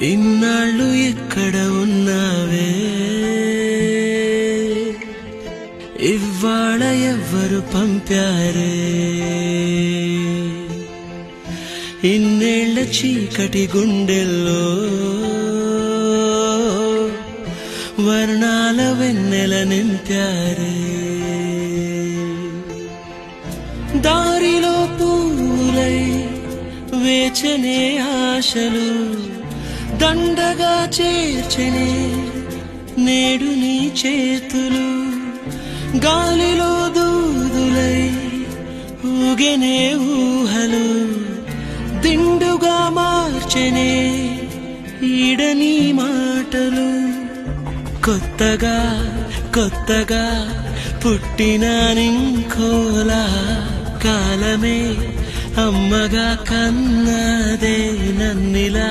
ఇన్నాళ్ళు ఎక్కడ ఉన్నావే, ఇవ్వాళ ఎవ్వరు పంపారే, ఇన్నేళ్ల చీకటి గుండెల్లో వర్ణాల వెన్నెల నింపారే. దారిలో పూలై వేచనే ఆశలు దండగా చేర్చనే నేడు నీ చేతులు, గాలిలో దూదులై ఊగెనే ఊహలు దిండుగా మార్చనే ఈడని మాటలు. కొత్తగా కొత్తగా పుట్టిన నింకోలా కాలమే అమ్మగా కన్నదే నన్నిలా.